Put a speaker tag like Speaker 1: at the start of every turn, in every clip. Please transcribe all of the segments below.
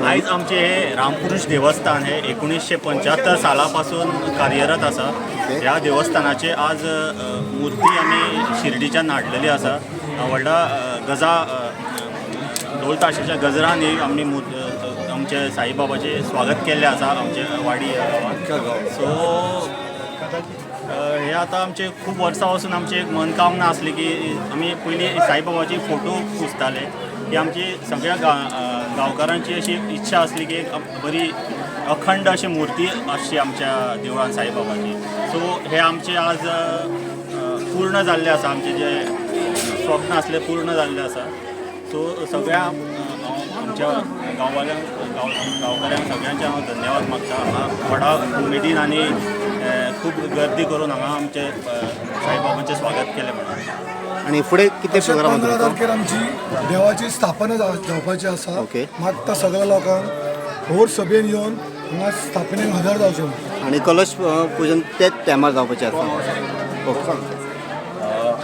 Speaker 1: आयज आमचे हे रामपुरुष देवस्थान हे 1975 सालापासून कार्यरत आसा. ह्या देवस्थानाचे आज मुर्ती आमी शिर्डीच्यान हाडलेली आसा. व्हडला गजा ढोल ताशाच्या गजरांनी आमी आमचे साईबाबाचे स्वागत केल्लें आसा आमचे वाडी गांवांत. सो हे आता आमचे खूप वर्सां पासून आमची एक मनकामना आसली की आमी पयलीं साईबाबाची फोटो पुजताले. ही आमची सगळ्या गांवकारांची अशी इच्छा आसली की एक बरी अखंड अशी मूर्ती आसची आमच्या देवळान साईबाबाची. सो हे आमचे आज पूर्ण जाल्ले आसा. आमचे जे स्वप्न आसले पूर्ण जाल्ले आसा. सो सगळ्या आमच्या गांवकाऱ्यांक सगळ्यांचे हांव धन्यवाद मागता. हांगा व्हडा उमेदीन आनी खूप गर्दी करून हांगा आमचे साईबाबांचे स्वागत केलें म्हणून.
Speaker 2: आणि फुडें कितें प्रोग्राम
Speaker 3: 15 तारखेर आमची देवाची स्थापना जावपाची आसा.
Speaker 2: ओके.
Speaker 3: मागता सगळ्या लोकांक व्हड सभेन येवन हांगा स्थापनेक हजर जावचें.
Speaker 2: आणि कलश पूजन त्याच टायमार जावपाचें आसा. ओके.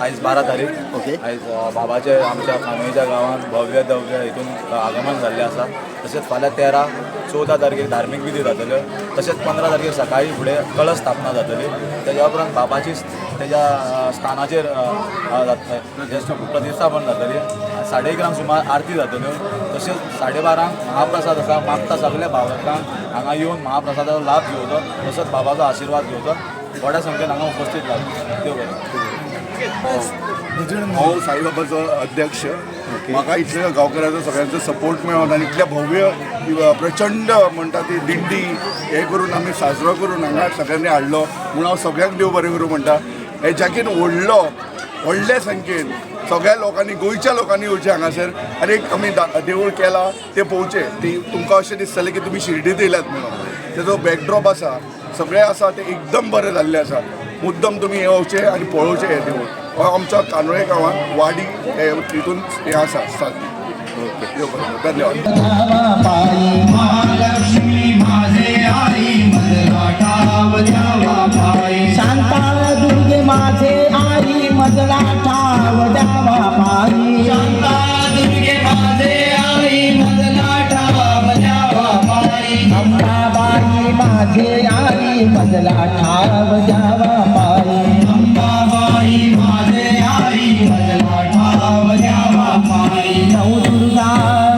Speaker 4: आयज 12 तारीख.
Speaker 2: ओके.
Speaker 4: आयज बाबाचे आमच्या कानोयच्या गांवांत भव्य दव्य हितून आगमन जाल्लें आसा. तशेंच फाल्यां 13, 14 तारखेक धार्मीक विधी जातल्यो. तशेंच 15 तारखेक सकाळी फुडें कलश स्थापना जातली. तेज्या उपरांत बाबाची तेज्या स्थानाचेर प्रतिस्थापन जातली. 11:30 सुमार आरती जातल्यो. तशेंच 12:30 महाप्रसाद आसा. मागता सगळ्या भावकांक हांगा येवन महाप्रसादाचो लाभ घेवचो. तसोच बाबाचो आशिर्वाद घेवचो. व्हड्या संख्येन हांगा उपस्थित जाता. देव बरें.
Speaker 5: हांव साईबाबाचो अध्यक्ष. म्हाका इतल्या गांवकारांचो सगळ्यांचो सपोर्ट मेळोन आनी इतल्या भव्य प्रचंड म्हणटा ती दिंडी हे करून आमी साजरो करून हांगा सगळ्यांनी हाडलो म्हणून हांव सगळ्यांक देव बरें करूं म्हणटा. हे जाकीन व्हडले संख्येन सगळ्या लोकांनी गोंयच्या लोकांनी येवचे हांगासर आनी एक आमी देवूळ केला ते पळोवचे. ती तुमकां अशें दिसतलें की तुमी शिर्डीत येयल्यात म्हणून. तेजो बॅकड्रॉप आसा सगळें आसा तें एकदम बरें जाल्लें आसा. मुद्दम तुमी येवचे आनी पळोवचे हे देवूळ. हो आमच्या कानोळे गांवांत वाडी हे तितून हे आसा. देव बरें. धन्यवाद.
Speaker 6: शांता दुर्गे माझे आई मजला ठाव द्यावा पायी. शांता दुर्गे माझे आई मजला ठाव द्यावा पायी. अंबाबाई माझे आई मजला ठाव द्यावा पायी. अंबाबाई माझे आई मजला ठाव द्यावा पायी. नवदुर्गा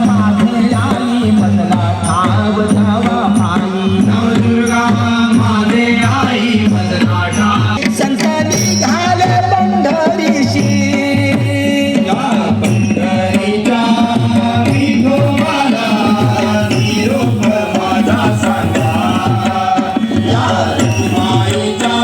Speaker 6: माझे आई मजला ठाव द्यावा पायी. नवदुर्गा माझे आई मजला ठाव. संत निघाले पंढरीशी पंढरीच्या विठोबाला निरोप माझा सांगा. या माईचा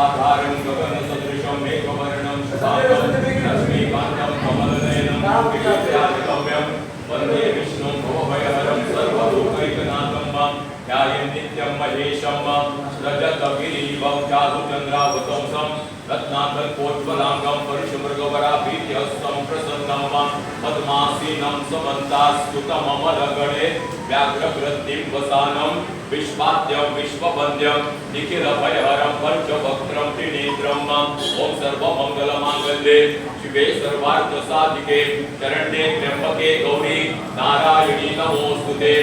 Speaker 7: शुक्लाधारं गगनसदृशं मेघवर्णं शशाङ्कं लक्ष्मीकान्तं कमलनयनं योगिराजगम्यं वन्दे विष्णुं भवभयहरं सर्वलोकैकनाथं मां ध्यायेन् नित्यं महेशं मां रजतगिरिवं चारुचन्द्रावतंसं रत्नाकल्पोज्ज्वलाङ्गं परशुमृगवराभीत्यस्तं प्रसन्नं मां पद्मासीनं समन्तास्तुतममलगणे व्याघ्रकृत्तिं वसानं विश्वाद्यं विश्ववन्द्यं निखिलभयहरं पञ्चवक्त्रं त्रिनेत्रं माम् ॐ सर्वमङ्गलमाङ्गल्ये शिवे सर्वार्थसाधिके शरण्ये त्र्यम्बके गौरी नारायणी नमोऽस्तुते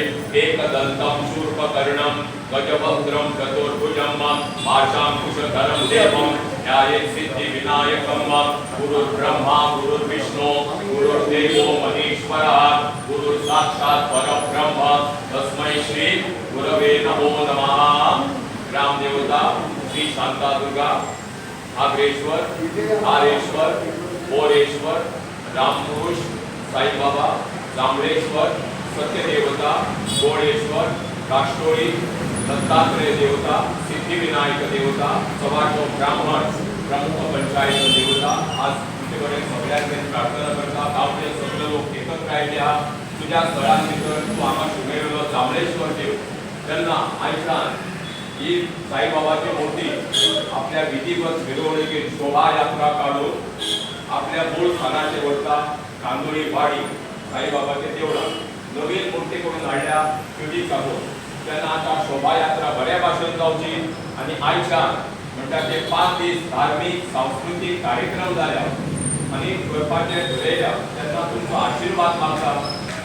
Speaker 7: एकदन्तं शूर्पकर्णं गजवक्त्रं चतुर्भुजं माशाङ्कुशधरं देवं ध्यायेत् सिद्धिविनायकं गुरुर्ब्रह्मा गुरुर्विष्णु गुरुर्देवो महेश्वरः गुरुर्साक्षात् परब्रह्म तस्मै श्री गुरवे नमो नमः। ग्रामदेवता श्री शांतादुर्गा आग्रेश्वर हारेश्वर बोरेश्वर रामपुरुष साईबाबा जांभळेश्वर सत्यदेवता गोळेश्वर काष्टोळी दत्तात्रेय देवता सिद्धिविनायक देवता सवाटो ब्राह्मण प्रमुख पंचायत देवता आज तुझ्याकडे सगळ्यांनी प्रार्थना करता गावचे सगळे लोक एकत्र राहिले आहात तुझ्या स्थळांभितर तू आम्हा शिकवलेलो जांभळेश्वर देव त्यांना आयच्यान ही साईबाबाची मूर्ती आपल्या विधिवत मिरवणुकीत शोभायात्रा काढून आपल्या मूळ स्थानाचे वरता कांदोळी वाडी साईबाबाचे देवळा नवीन मूर्ती करून हाडल्या पिढी काढून त्यांना आता शोभायात्रा बऱ्या भाशेन जावची आणि आयच्यान म्हणटा ते 5 दीस धार्मिक सांस्कृतिक कार्यक्रम जाल्या आणि करपाचे ठरयल्या तेन्ना तुमचो आशीर्वाद मागता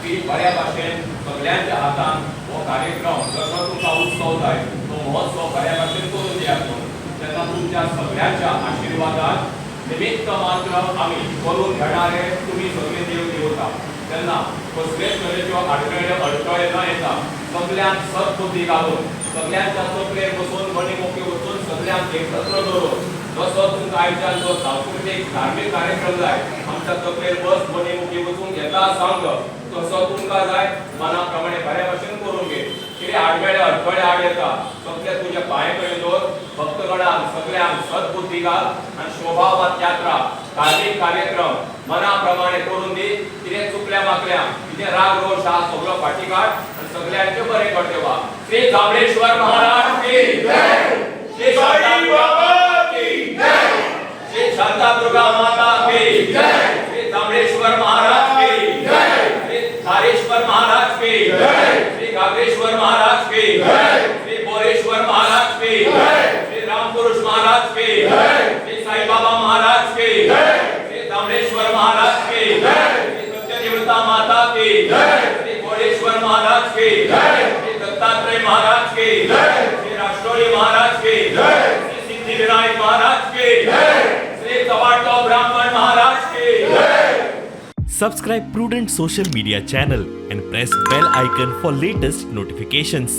Speaker 7: की बऱ्या भाशेन सगळ्यांच्या हातान हो कार्यक्रम जसो तुमचा उत्सव जाय तो महोत्सव बऱ्या भाशेन करून दियात तेन्ना तुमच्या सगळ्यांच्या आशीर्वादान निमित्त मात्र आम्ही करून घेणारे तुम्ही सगळे देव देवता त्यांना कसलेच तरेच्यो अडथळे न येता सगळ्यांक सद्बुद्धी घालून सगळ्यांच्या तकलेर बसून मणिमुखी वचून सगळ्यांक एकत्र धरून जसो तुमकां आयच्यान जो सांस्कृतीक धार्मीक कार्यक्रम जाय आमच्या तकलेर बस मणिमुखी वचून घेता सांग तसो तुमकां जाय मना प्रमाणे बऱ्या भाशेन करून घे कितें आडवेळे अडथळे आड येता सगळे तुज्या पांये कडेन दवर भक्तगणांक सगळ्यांक सद्बुद्धी घाल आनी शोभावात यात्रा धार्मीक कार्यक्रम मना प्रमाणे करून दी कितें चुकल्या मागल्या कितें राग रोष हा सगळो फाटी काड आनी सगळ्यांचे बरें कर देवा श्री जांभळेश्वर महाराज की जय श्री शांतादुर्गा की जय श्री शांतादुर्गा माता की जय श्री जांभळेश्वर महाराज की जय श्री धारेश्वर महाराज की जय श्री गागरेश्वर महाराज की जय श्री बोरेश्वर महाराज की जय श्री रामपुरुष महाराज की जय श्री साईबाबा महाराज की जय श्री जांभळेश्वर महाराज की जय श्री सत्यदेवता माता की जय श्री गोळेश्वर महाराज की जय श्री दत्तात्रेय महाराज की जय श्री राष्ट्रोळी महाराज की जय श्री सिद्धिविनायक महाराज की जय श्री कवाटो ब्राह्मण महाराज की जय।
Speaker 8: Subscribe Prudent social media channel and press bell icon for latest notifications.